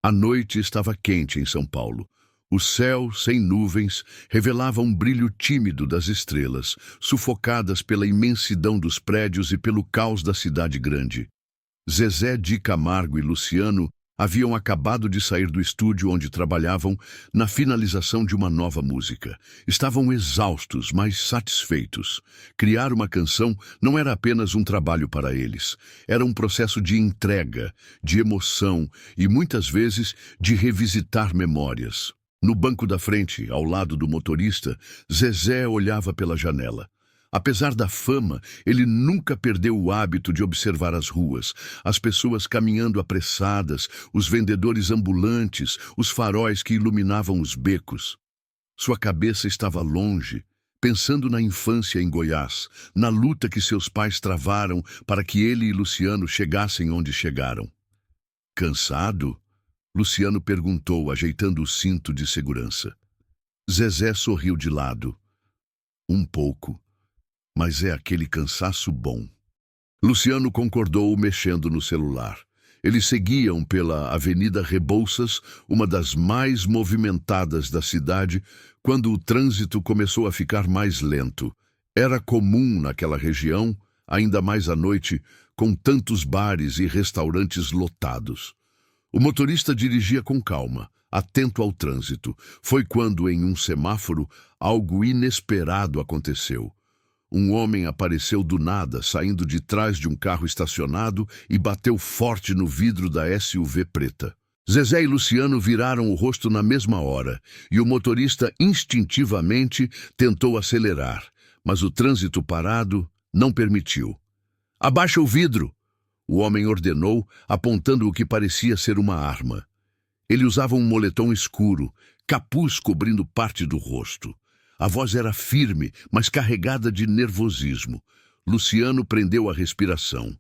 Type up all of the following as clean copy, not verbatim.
A noite estava quente em São Paulo. O céu, sem nuvens, revelava um brilho tímido das estrelas, sufocadas pela imensidão dos prédios e pelo caos da cidade grande. Zezé de Camargo e Luciano haviam acabado de sair do estúdio onde trabalhavam na finalização de uma nova música. Estavam exaustos, mas satisfeitos. Criar uma canção não era apenas um trabalho para eles. Era um processo de entrega, de emoção e, muitas vezes, de revisitar memórias. No banco da frente, ao lado do motorista, Zezé olhava pela janela. Apesar da fama, ele nunca perdeu o hábito de observar as ruas, as pessoas caminhando apressadas, os vendedores ambulantes, os faróis que iluminavam os becos. Sua cabeça estava longe, pensando na infância em Goiás, na luta que seus pais travaram para que ele e Luciano chegassem onde chegaram. Cansado? Luciano perguntou, ajeitando o cinto de segurança. Zezé sorriu de lado. Um pouco. Mas é aquele cansaço bom. Luciano concordou, mexendo no celular. Eles seguiam pela Avenida Rebouças, uma das mais movimentadas da cidade, quando o trânsito começou a ficar mais lento. Era comum naquela região, ainda mais à noite, com tantos bares e restaurantes lotados. O motorista dirigia com calma, atento ao trânsito. Foi quando, em um semáforo, algo inesperado aconteceu. Um homem apareceu do nada, saindo de trás de um carro estacionado e bateu forte no vidro da SUV preta. Zezé e Luciano viraram o rosto na mesma hora, e o motorista instintivamente tentou acelerar, mas o trânsito parado não permitiu. "Abaixa o vidro!" O homem ordenou, apontando o que parecia ser uma arma. Ele usava um moletom escuro, capuz cobrindo parte do rosto. A voz era firme, mas carregada de nervosismo. Luciano prendeu a respiração.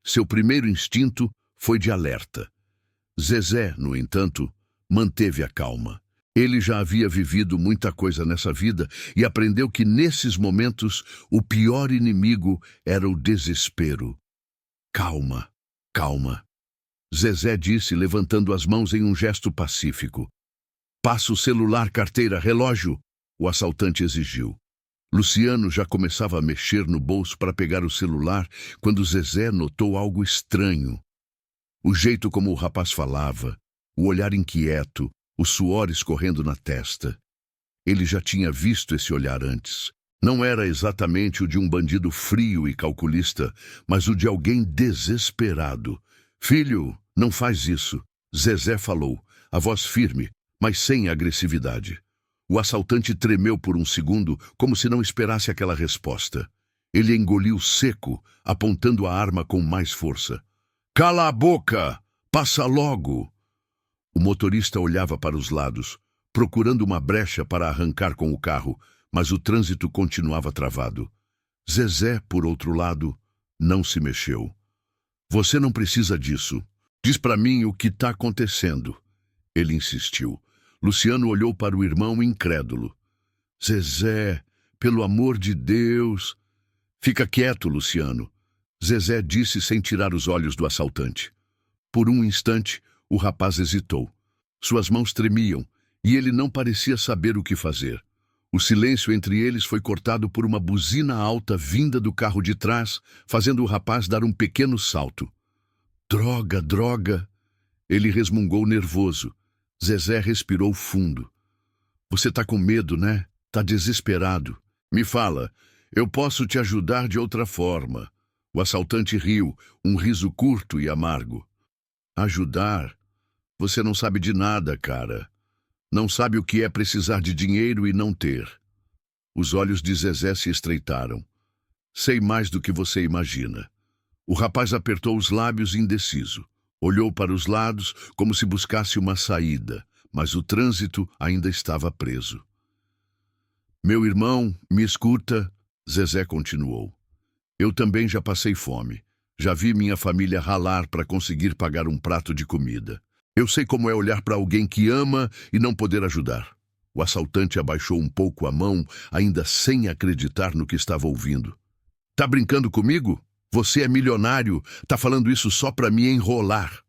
Seu primeiro instinto foi de alerta. Zezé, no entanto, manteve a calma. Ele já havia vivido muita coisa nessa vida e aprendeu que, nesses momentos, o pior inimigo era o desespero. "Calma, calma." Zezé disse, levantando as mãos em um gesto pacífico. "Passa o celular, carteira, relógio." O assaltante exigiu. Luciano já começava a mexer no bolso para pegar o celular quando Zezé notou algo estranho. O jeito como o rapaz falava, o olhar inquieto, o suor escorrendo na testa. Ele já tinha visto esse olhar antes. Não era exatamente o de um bandido frio e calculista, mas o de alguém desesperado. "Filho, não faz isso." Zezé falou, a voz firme, mas sem agressividade. O assaltante tremeu por um segundo, como se não esperasse aquela resposta. Ele engoliu seco, apontando a arma com mais força. "Cala a boca! Passa logo!" O motorista olhava para os lados, procurando uma brecha para arrancar com o carro, mas o trânsito continuava travado. Zezé, por outro lado, não se mexeu. "Você não precisa disso. Diz para mim o que está acontecendo." Ele insistiu. Luciano olhou para o irmão incrédulo. "Zezé, pelo amor de Deus." "Fica quieto, Luciano." Zezé disse sem tirar os olhos do assaltante. Por um instante, o rapaz hesitou. Suas mãos tremiam e ele não parecia saber o que fazer. O silêncio entre eles foi cortado por uma buzina alta vinda do carro de trás, fazendo o rapaz dar um pequeno salto. "Droga, droga!" Ele resmungou nervoso. Zezé respirou fundo. "Você tá com medo, né? Tá desesperado. Me fala, eu posso te ajudar de outra forma." O assaltante riu, um riso curto e amargo. "Ajudar? Você não sabe de nada, cara. Não sabe o que é precisar de dinheiro e não ter." Os olhos de Zezé se estreitaram. "Sei mais do que você imagina." O rapaz apertou os lábios indeciso. Olhou para os lados como se buscasse uma saída, mas o trânsito ainda estava preso. "Meu irmão, me escuta," Zezé continuou. "Eu também já passei fome. Já vi minha família ralar para conseguir pagar um prato de comida. Eu sei como é olhar para alguém que ama e não poder ajudar." O assaltante abaixou um pouco a mão, ainda sem acreditar no que estava ouvindo. "Tá brincando comigo? Você é milionário, tá falando isso só para me enrolar."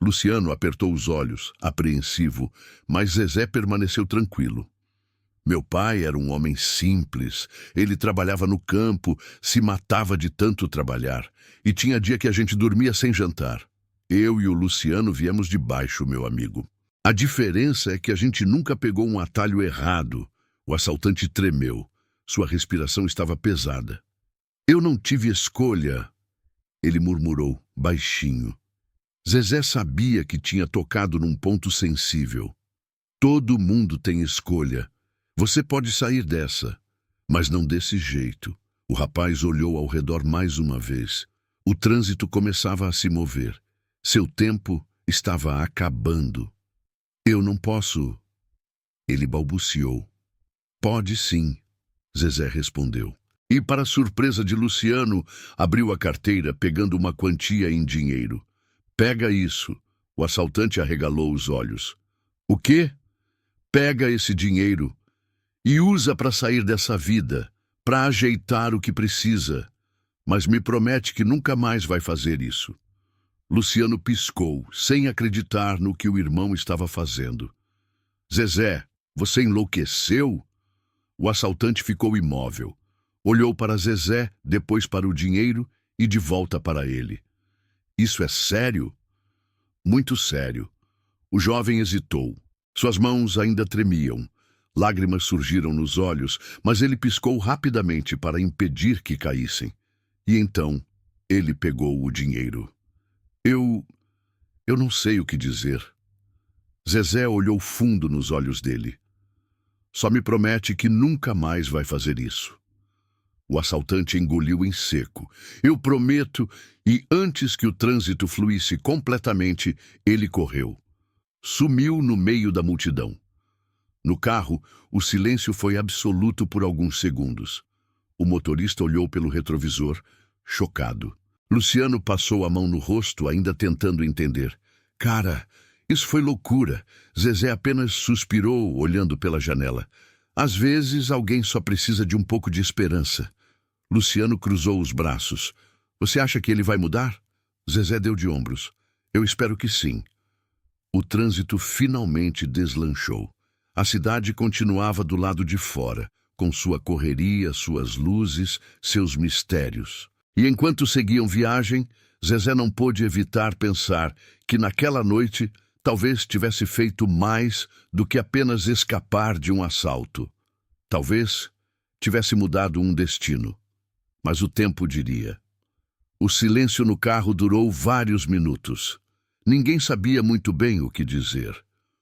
Luciano apertou os olhos, apreensivo, mas Zezé permaneceu tranquilo. Meu pai era um homem simples. Ele trabalhava no campo, se matava de tanto trabalhar. E tinha dia que a gente dormia sem jantar. Eu e o Luciano viemos de baixo, meu amigo. A diferença é que a gente nunca pegou um atalho errado. O assaltante tremeu. Sua respiração estava pesada. Eu não tive escolha, ele murmurou, baixinho. Zezé sabia que tinha tocado num ponto sensível. Todo mundo tem escolha. Você pode sair dessa, mas não desse jeito. O rapaz olhou ao redor mais uma vez. O trânsito começava a se mover. Seu tempo estava acabando. Eu não posso, ele balbuciou. Pode sim, Zezé respondeu. E, para surpresa de Luciano, abriu a carteira pegando uma quantia em dinheiro. Pega isso. O assaltante arregalou os olhos. O quê? Pega esse dinheiro e usa para sair dessa vida, para ajeitar o que precisa. Mas me promete que nunca mais vai fazer isso. Luciano piscou, sem acreditar no que o irmão estava fazendo. Zezé, você enlouqueceu? O assaltante ficou imóvel. Olhou para Zezé, depois para o dinheiro e de volta para ele. Isso é sério? Muito sério. O jovem hesitou. Suas mãos ainda tremiam. Lágrimas surgiram nos olhos, mas ele piscou rapidamente para impedir que caíssem. E então, ele pegou o dinheiro. Eu não sei o que dizer. Zezé olhou fundo nos olhos dele. Só me promete que nunca mais vai fazer isso. O assaltante engoliu em seco. Eu prometo, e antes que o trânsito fluísse completamente, ele correu. Sumiu no meio da multidão. No carro, o silêncio foi absoluto por alguns segundos. O motorista olhou pelo retrovisor, chocado. Luciano passou a mão no rosto, ainda tentando entender. Cara, isso foi loucura. Zezé apenas suspirou, olhando pela janela. Às vezes, alguém só precisa de um pouco de esperança. Luciano cruzou os braços. Você acha que ele vai mudar? Zezé deu de ombros. Eu espero que sim. O trânsito finalmente deslanchou. A cidade continuava do lado de fora, com sua correria, suas luzes, seus mistérios. E enquanto seguiam viagem, Zezé não pôde evitar pensar que naquela noite talvez tivesse feito mais do que apenas escapar de um assalto. Talvez tivesse mudado um destino. Mas o tempo diria. O silêncio no carro durou vários minutos. Ninguém sabia muito bem o que dizer.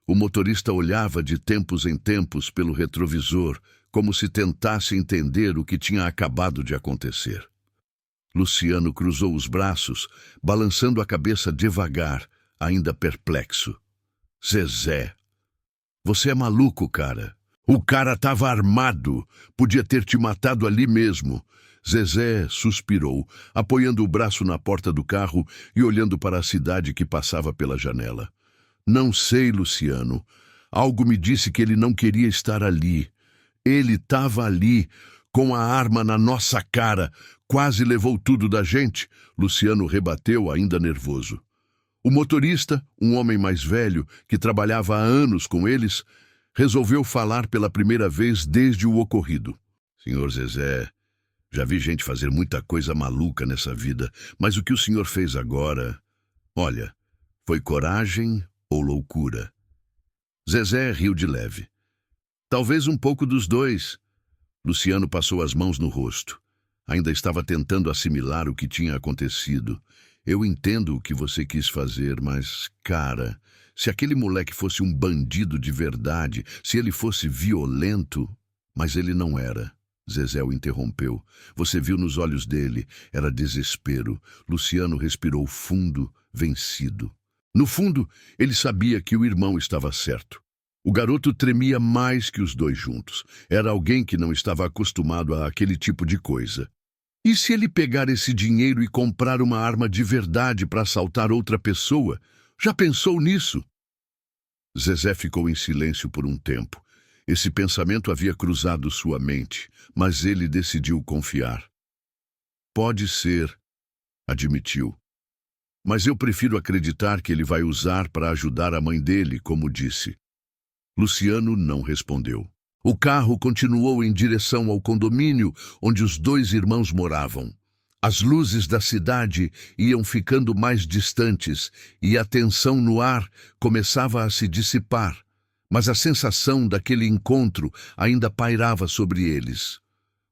O motorista olhava de tempos em tempos pelo retrovisor, como se tentasse entender o que tinha acabado de acontecer. Luciano cruzou os braços, balançando a cabeça devagar, ainda perplexo. Zezé, você é maluco, cara. O cara estava armado, podia ter te matado ali mesmo. Zezé suspirou, apoiando o braço na porta do carro e olhando para a cidade que passava pela janela. Não sei, Luciano. Algo me disse que ele não queria estar ali. Ele estava ali, com a arma na nossa cara. Quase levou tudo da gente. Luciano rebateu, ainda nervoso. O motorista, um homem mais velho, que trabalhava há anos com eles, resolveu falar pela primeira vez desde o ocorrido. Senhor Zezé, já vi gente fazer muita coisa maluca nessa vida, mas o que o senhor fez agora... Olha, foi coragem ou loucura? Zezé riu de leve. Talvez um pouco dos dois. Luciano passou as mãos no rosto. Ainda estava tentando assimilar o que tinha acontecido. Eu entendo o que você quis fazer, mas, cara, se aquele moleque fosse um bandido de verdade, se ele fosse violento... Mas ele não era. Zezé o interrompeu. Você viu nos olhos dele. Era desespero. Luciano respirou fundo, vencido. No fundo, ele sabia que o irmão estava certo. O garoto tremia mais que os dois juntos. Era alguém que não estava acostumado a aquele tipo de coisa. E se ele pegar esse dinheiro e comprar uma arma de verdade para assaltar outra pessoa? Já pensou nisso? Zezé ficou em silêncio por um tempo. Esse pensamento havia cruzado sua mente, mas ele decidiu confiar. Pode ser, admitiu. mas eu prefiro acreditar que ele vai usar para ajudar a mãe dele, como disse. Luciano não respondeu. O carro continuou em direção ao condomínio onde os dois irmãos moravam. As luzes da cidade iam ficando mais distantes e a tensão no ar começava a se dissipar, mas a sensação daquele encontro ainda pairava sobre eles.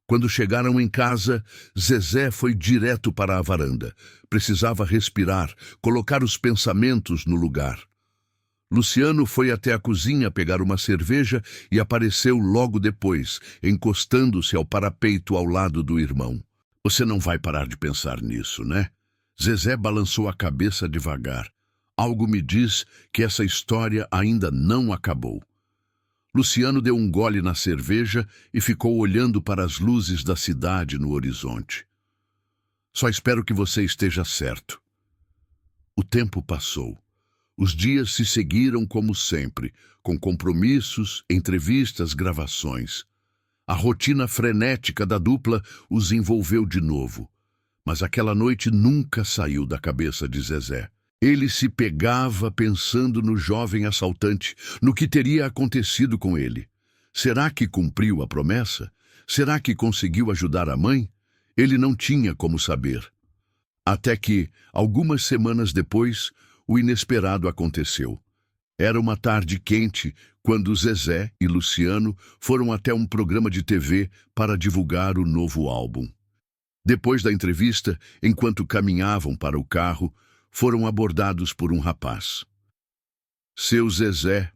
Quando chegaram em casa, Zezé foi direto para a varanda. Precisava respirar, colocar os pensamentos no lugar. Luciano foi até a cozinha pegar uma cerveja e apareceu logo depois, encostando-se ao parapeito ao lado do irmão. Você não vai parar de pensar nisso, né? Zezé balançou a cabeça devagar. Algo me diz que essa história ainda não acabou. Luciano deu um gole na cerveja e ficou olhando para as luzes da cidade no horizonte. Só espero que você esteja certo. O tempo passou. Os dias se seguiram como sempre, com compromissos, entrevistas, gravações. A rotina frenética da dupla os envolveu de novo. Mas aquela noite nunca saiu da cabeça de Zezé. Ele se pegava pensando no jovem assaltante, no que teria acontecido com ele. Será que cumpriu a promessa? Será que conseguiu ajudar a mãe? Ele não tinha como saber. Até que, algumas semanas depois, o inesperado aconteceu. Era uma tarde quente quando Zezé e Luciano foram até um programa de TV para divulgar o novo álbum. Depois da entrevista, enquanto caminhavam para o carro, foram abordados por um rapaz. Seu Zezé.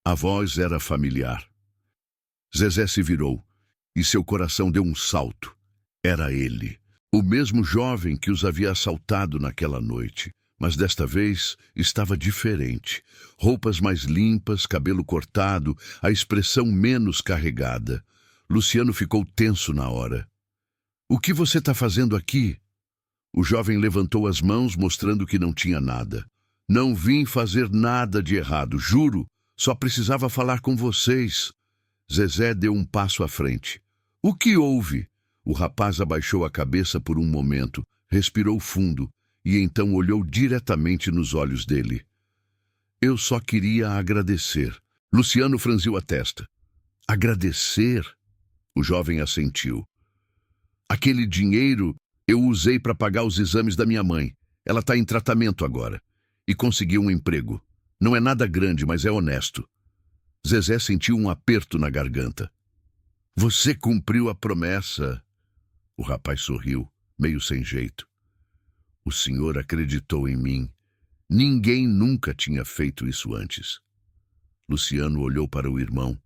A voz era familiar. Zezé se virou e seu coração deu um salto. Era ele, o mesmo jovem que os havia assaltado naquela noite. Mas desta vez estava diferente. Roupas mais limpas, cabelo cortado, a expressão menos carregada. Luciano ficou tenso na hora. O que você está fazendo aqui? O jovem levantou as mãos, mostrando que não tinha nada. Não vim fazer nada de errado, juro. Só precisava falar com vocês. Zezé deu um passo à frente. O que houve? O rapaz abaixou a cabeça por um momento, respirou fundo e então olhou diretamente nos olhos dele. Eu só queria agradecer. Luciano franziu a testa. Agradecer? O jovem assentiu. Aquele dinheiro eu usei para pagar os exames da minha mãe. Ela está em tratamento agora. E conseguiu um emprego. Não é nada grande, mas é honesto. Zezé sentiu um aperto na garganta. Você cumpriu a promessa. O rapaz sorriu, meio sem jeito. O senhor acreditou em mim. Ninguém nunca tinha feito isso antes. Luciano olhou para o irmão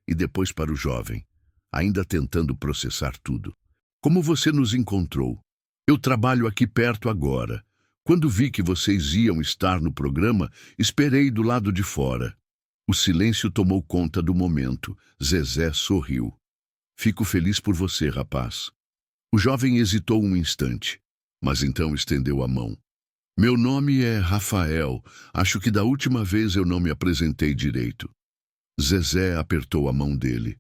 e depois para o jovem, ainda tentando processar tudo. Como você nos encontrou? Eu trabalho aqui perto agora. Quando vi que vocês iam estar no programa, esperei do lado de fora. O silêncio tomou conta do momento. Zezé sorriu. Fico feliz por você, rapaz. O jovem hesitou um instante, mas então estendeu a mão. Meu nome é Rafael. Acho que da última vez eu não me apresentei direito. Zezé apertou a mão dele.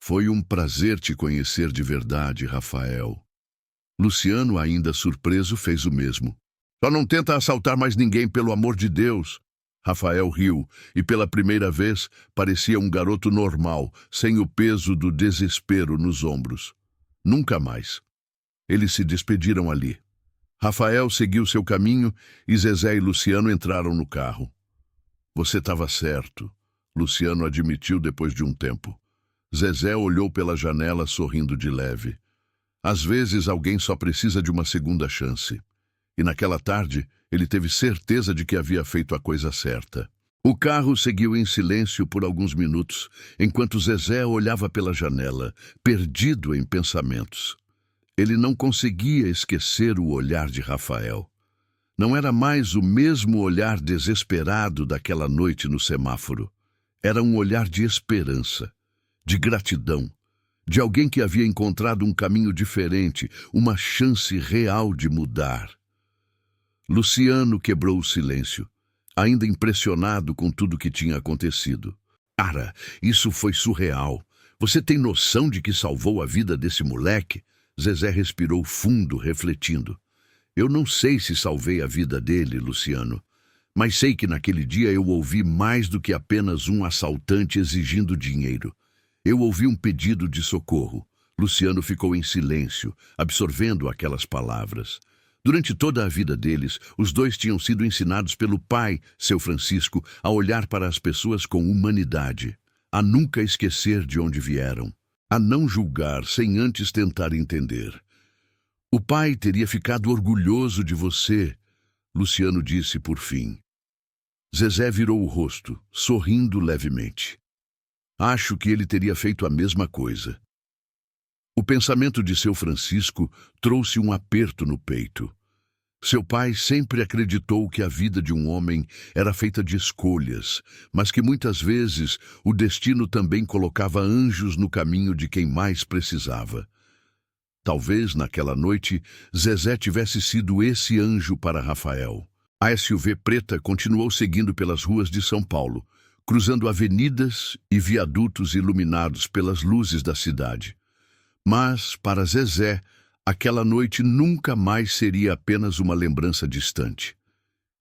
Foi um prazer te conhecer de verdade, Rafael. Luciano, ainda surpreso, fez o mesmo. Só não tenta assaltar mais ninguém, pelo amor de Deus. Rafael riu e pela primeira vez parecia um garoto normal, sem o peso do desespero nos ombros. Nunca mais. Eles se despediram ali. Rafael seguiu seu caminho e Zezé e Luciano entraram no carro. Você estava certo, Luciano admitiu depois de um tempo. Zezé olhou pela janela sorrindo de leve. Às vezes alguém só precisa de uma segunda chance. E naquela tarde, ele teve certeza de que havia feito a coisa certa. O carro seguiu em silêncio por alguns minutos, enquanto Zezé olhava pela janela, perdido em pensamentos. Ele não conseguia esquecer o olhar de Rafael. Não era mais o mesmo olhar desesperado daquela noite no semáforo. Era um olhar de esperança, de gratidão, de alguém que havia encontrado um caminho diferente, uma chance real de mudar. Luciano quebrou o silêncio, ainda impressionado com tudo que tinha acontecido. Cara, isso foi surreal. Você tem noção de que salvou a vida desse moleque? Zezé respirou fundo, refletindo. Eu não sei se salvei a vida dele, Luciano, mas sei que naquele dia eu ouvi mais do que apenas um assaltante exigindo dinheiro. Eu ouvi um pedido de socorro. Luciano ficou em silêncio, absorvendo aquelas palavras. Durante toda a vida deles, os dois tinham sido ensinados pelo pai, seu Francisco, a olhar para as pessoas com humanidade, a nunca esquecer de onde vieram, a não julgar sem antes tentar entender. O pai teria ficado orgulhoso de você, Luciano disse por fim. Zezé virou o rosto, sorrindo levemente. Acho que ele teria feito a mesma coisa. O pensamento de seu Francisco trouxe um aperto no peito. Seu pai sempre acreditou que a vida de um homem era feita de escolhas, mas que muitas vezes o destino também colocava anjos no caminho de quem mais precisava. Talvez, naquela noite, Zezé tivesse sido esse anjo para Rafael. A SUV preta continuou seguindo pelas ruas de São Paulo, cruzando avenidas e viadutos iluminados pelas luzes da cidade. Mas, para Zezé, aquela noite nunca mais seria apenas uma lembrança distante.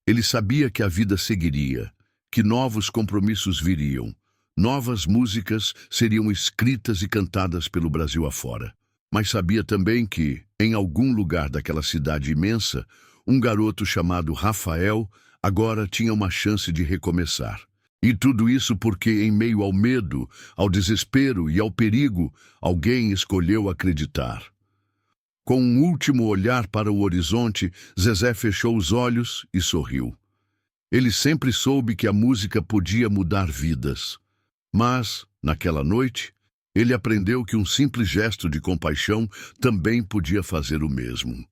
Ele sabia que a vida seguiria, que novos compromissos viriam, novas músicas seriam escritas e cantadas pelo Brasil afora. Mas sabia também que, em algum lugar daquela cidade imensa, um garoto chamado Rafael agora tinha uma chance de recomeçar. E tudo isso porque, em meio ao medo, ao desespero e ao perigo, alguém escolheu acreditar. Com um último olhar para o horizonte, Zezé fechou os olhos e sorriu. Ele sempre soube que a música podia mudar vidas. Mas, naquela noite, ele aprendeu que um simples gesto de compaixão também podia fazer o mesmo.